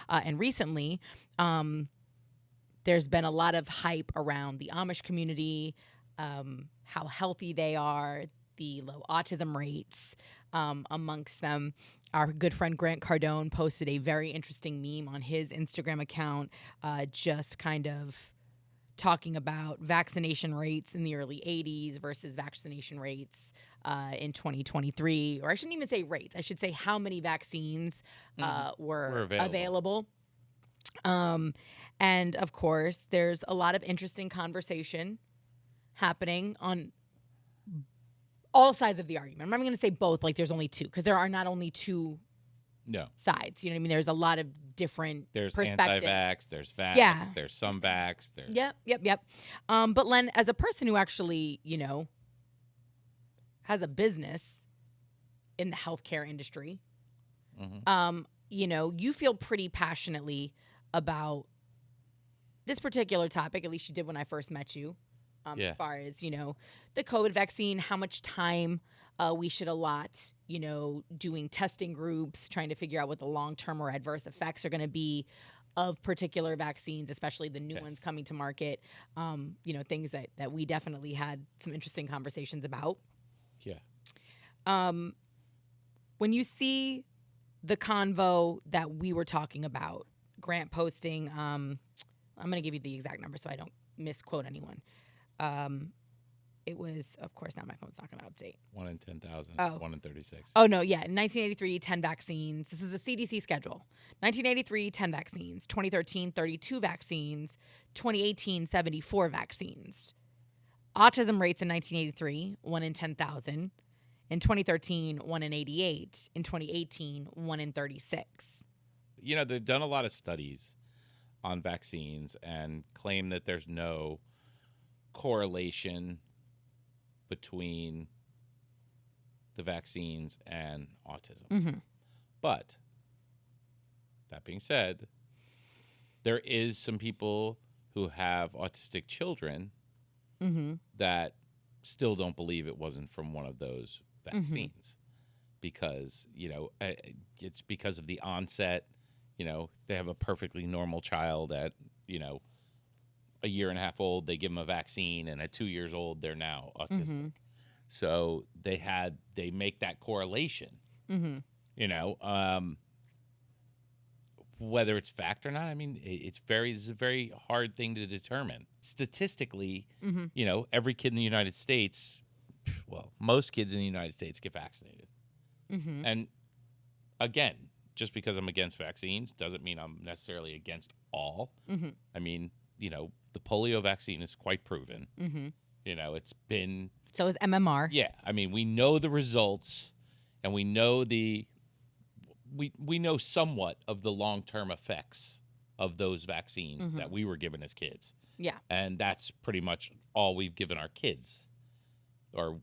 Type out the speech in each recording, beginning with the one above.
And recently, there's been a lot of hype around the Amish community, how healthy they are, the low autism rates amongst them. Our good friend Grant Cardone posted a very interesting meme on his Instagram account, just kind of talking about vaccination rates in the early 80s versus vaccination rates in 2023. Or I shouldn't even say rates. I should say how many vaccines were available. And, of course, there's a lot of interesting conversation happening on all sides of the argument. I'm not going to say both, like there's only two, because there are not only two sides. You know what I mean? There's a lot of different perspectives. There's anti-vax, there's vax, there's some vax. Yep. But Len, as a person who actually, has a business in the healthcare industry, you feel pretty passionately about this particular topic. At least you did when I first met you. As far as, the COVID vaccine, how much time we should allot, doing testing groups, trying to figure out what the long-term or adverse effects are going to be of particular vaccines, especially the new ones coming to market, things that we definitely had some interesting conversations about. Yeah. When you see the convo that we were talking about, Grant posting, I'm going to give you the exact number so I don't misquote anyone. It was, of course, now my phone's not going to update. 1 in 10,000, 1 in 36. Oh, no, yeah. In 1983, 10 vaccines. This is the CDC schedule. 1983, 10 vaccines. 2013, 32 vaccines. 2018, 74 vaccines. Autism rates in 1983, 1 in 10,000. In 2013, 1 in 88. In 2018, 1 in 36. They've done a lot of studies on vaccines and claim that there's no correlation between the vaccines and autism. But that being said, there is some people who have autistic children that still don't believe it wasn't from one of those vaccines because, it's because of the onset. They have a perfectly normal child at, a year and a half old, they give them a vaccine, and at 2 years old, they're now autistic. So they make that correlation, whether it's fact or not. I mean, it's a very hard thing to determine. Statistically, every kid in the United States, most kids in the United States get vaccinated. And again, just because I'm against vaccines doesn't mean I'm necessarily against all. I mean, the polio vaccine is quite proven. It's been... So is MMR. Yeah. I mean, we know the results, and we know we know somewhat of the long-term effects of those vaccines that we were given as kids. Yeah. And that's pretty much all we've given our kids, or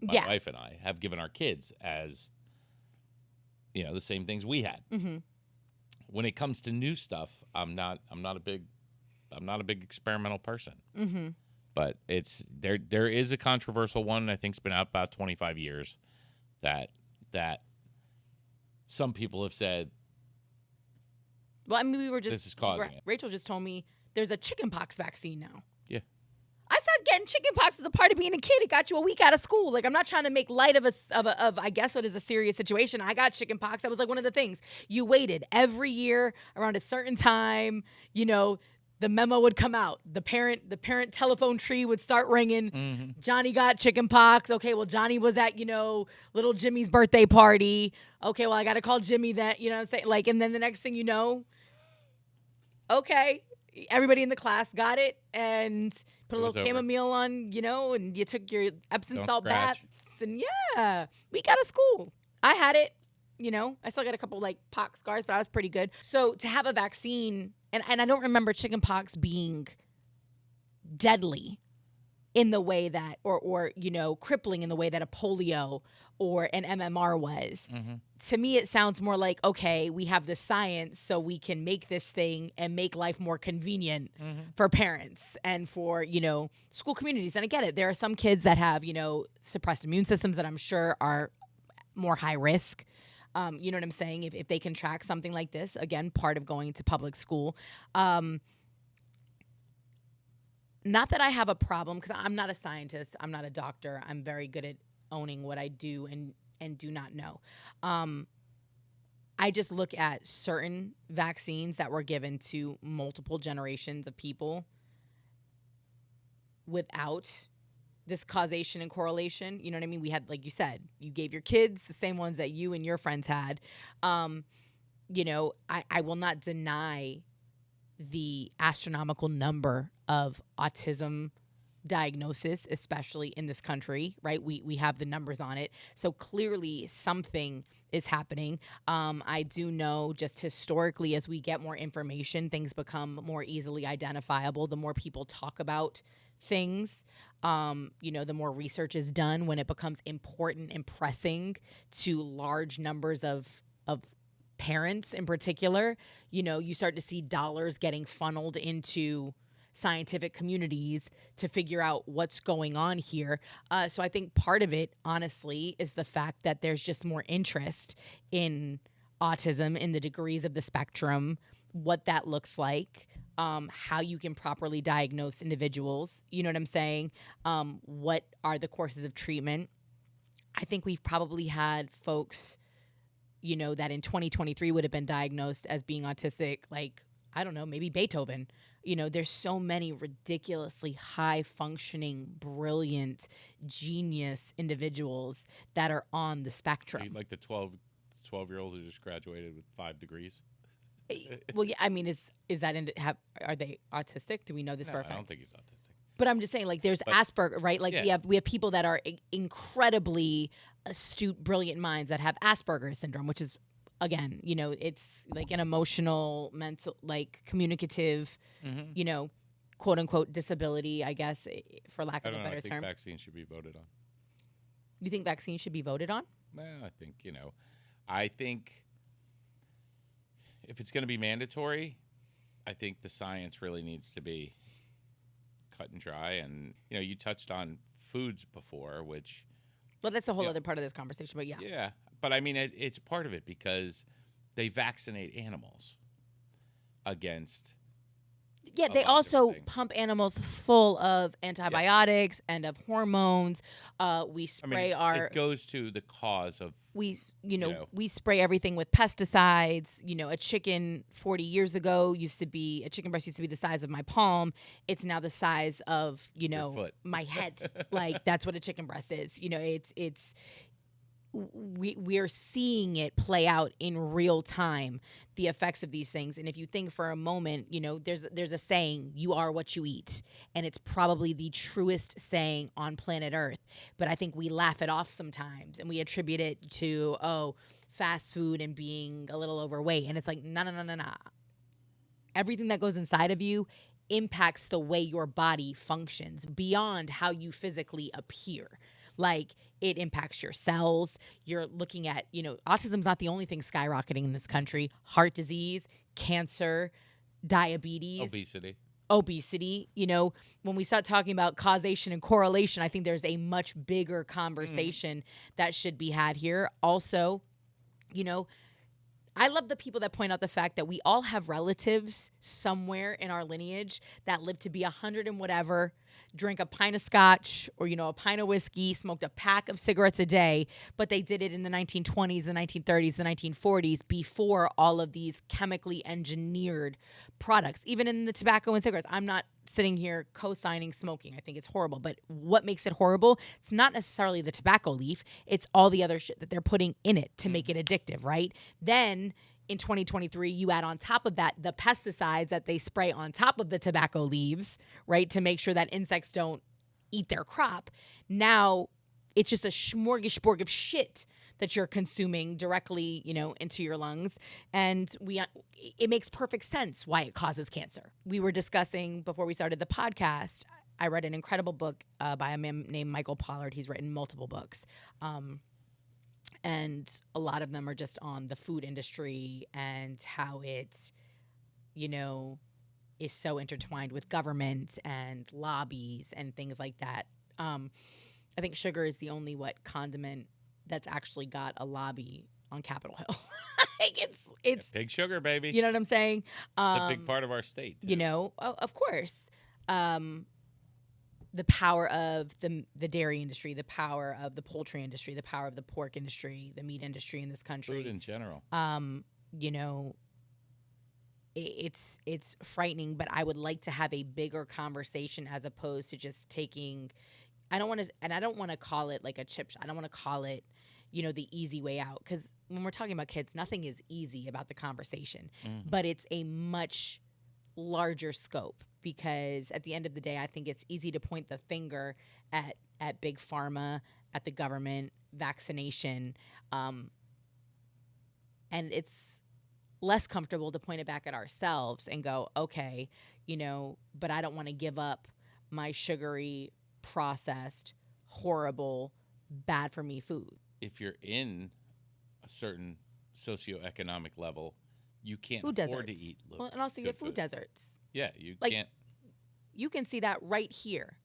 my wife and I have given our kids as, the same things we had. When it comes to new stuff, I'm not a big experimental person. But there is a controversial one. I think it's been out about 25 years that some people have said. Well, I mean, we were just this is causing it. Rachel just told me there's a chickenpox vaccine now. Yeah. I thought getting chickenpox was a part of being a kid. It got you a week out of school. Like, I'm not trying to make light of I guess what is a serious situation. I got chickenpox. That was like one of the things. You waited every year around a certain time, the memo would come out. The parent telephone tree would start ringing. Johnny got chickenpox. Okay, well, Johnny was at, little Jimmy's birthday party. Okay, well, I got to call Jimmy that, and then the next thing you know, okay, everybody in the class got it and put a little chamomile on, and you took your Epsom salt baths. And we got to school. I had it, I still got a couple pox scars, but I was pretty good. So to have a vaccine, and I don't remember chickenpox being deadly in the way that, or crippling in the way that a polio or an MMR was. To me, it sounds more like, okay, we have the science so we can make this thing and make life more convenient for parents and for, school communities. And I get it. There are some kids that have, suppressed immune systems that I'm sure are more high risk. You know what I'm saying? If they can track something like this, again, part of going to public school. Not that I have a problem, because I'm not a scientist, I'm not a doctor. I'm very good at owning what I do and do not know. I just look at certain vaccines that were given to multiple generations of people without this causation and correlation. You know what I mean? We had, like you said, you gave your kids the same ones that you and your friends had. You know, I will not deny the astronomical number of autism diagnosis, especially in this country, right? We have the numbers on it. So clearly something is happening. I do know, just historically, as we get more information, things become more easily identifiable. The more people talk about things, you know, the more research is done. When it becomes important and pressing to large numbers of parents in particular, you know, you start to see dollars getting funneled into scientific communities to figure out what's going on here. So I think part of it, honestly, is the fact that there's just more interest in autism, in the degrees of the spectrum, what that looks like, how you can properly diagnose individuals. You know what I'm saying? What are the courses of treatment? I think we've probably had folks, you know, that in 2023 would have been diagnosed as being autistic, like, I don't know, maybe Beethoven. You know, there's so many ridiculously high functioning, brilliant, genius individuals that are on the spectrum. Like the 12-year-old who just graduated with 5 degrees. Well, yeah, I mean, is that are they autistic? Do we know this for a fact? I don't think he's autistic. But I'm just saying, like, there's Asperger, right? Like, yeah. we have people that are incredibly astute, brilliant minds that have Asperger's syndrome, which is, again, you know, it's like an emotional, mental, like communicative, you know, quote unquote disability, I guess, for lack of a better term. I think vaccines should be voted on. You think vaccines should be voted on? Well, I think, you know, I think if it's going to be mandatory, I think the science really needs to be cut and dry. And, you know, you touched on foods before, which... Well, that's a whole other part of this conversation, but yeah. Yeah, but I mean, it's part of it because they vaccinate animals against... Yeah, they also pump animals full of antibiotics and of hormones. We spray it goes to the cause of... We spray everything with pesticides. You know, a chicken 40 years ago a chicken breast used to be the size of my palm. It's now the size of, you know, my head. Like, that's what a chicken breast is. You know, we're seeing it play out in real time, the effects of these things. And if you think for a moment, you know, there's a saying, you are what you eat. And it's probably the truest saying on planet Earth. But I think we laugh it off sometimes and we attribute it to, fast food and being a little overweight. And it's like, no. Everything that goes inside of you impacts the way your body functions beyond how you physically appear. Like, it impacts your cells. You're looking at, you know, autism's not the only thing skyrocketing in this country. Heart disease, cancer, diabetes. Obesity. You know, when we start talking about causation and correlation, I think there's a much bigger conversation that should be had here. Also, you know, I love the people that point out the fact that we all have relatives somewhere in our lineage that live to be 100 and whatever, drink a pint of scotch or, you know, a pint of whiskey, smoked a pack of cigarettes a day, but they did it in the 1920s, the 1930s, the 1940s, before all of these chemically engineered products. Even in the tobacco and cigarettes, I'm not sitting here co-signing smoking. I think it's horrible. But what makes it horrible? It's not necessarily the tobacco leaf. It's all the other shit that they're putting in it to make it addictive, right? Then in 2023, you add on top of that the pesticides that they spray on top of the tobacco leaves, right, to make sure that insects don't eat their crop. Now it's just a smorgasbord of shit that you're consuming directly, you know, into your lungs. And it makes perfect sense why it causes cancer. We were discussing before we started the podcast, I read an incredible book by a man named Michael Pollard. He's written multiple books. And a lot of them are just on the food industry and how it, you know, is so intertwined with government and lobbies and things like that. I think sugar is the only condiment that's actually got a lobby on Capitol Hill. Like it's Big sugar, baby. you know what I'm saying? It's a big part of our state. Too. You know, of course. The power of the dairy industry, the power of the poultry industry, the power of the pork industry, the meat industry in this country. Food in general. You know, it's frightening, but I would like to have a bigger conversation as opposed to just taking. I don't want to call it like a chip. I don't want to call it, you know, the easy way out, because when we're talking about kids, nothing is easy about the conversation, but it's a much larger scope, because at the end of the day, I think it's easy to point the finger at big pharma, at the government, vaccination, and it's less comfortable to point it back at ourselves and go, okay, you know, but I don't want to give up my sugary, processed, horrible, bad for me food. If you're in a certain socioeconomic level, you can't food afford deserts. to eat. Well, and also you get food deserts. Yeah, you Like, can't. You can see that right here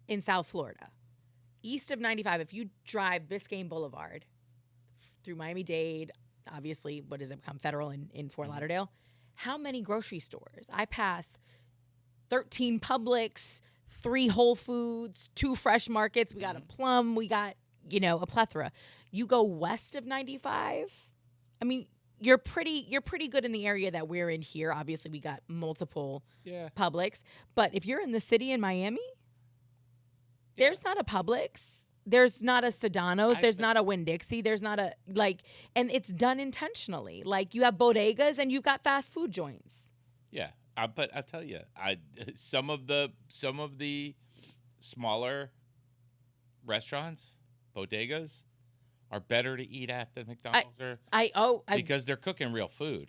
in South Florida. East of 95, if you drive Biscayne Boulevard through Miami-Dade, obviously, what does it become, Federal in Fort Lauderdale? How many grocery stores? I pass 13 Publix, 3 Whole Foods, 2 Fresh Markets. We got a Plum. We got, you know, a plethora. You go west of 95, I mean, you're pretty good in the area that we're in here. Obviously, we got multiple Publix. But if you're in the city in Miami, there's not a Publix. There's not a Sedano's. There's not a Winn-Dixie. There's not a, like, and it's done intentionally. Like, you have bodegas and you've got fast food joints. Yeah. But I'll tell you, some of the smaller restaurants, bodegas, are better to eat at than McDonald's because they're cooking real food.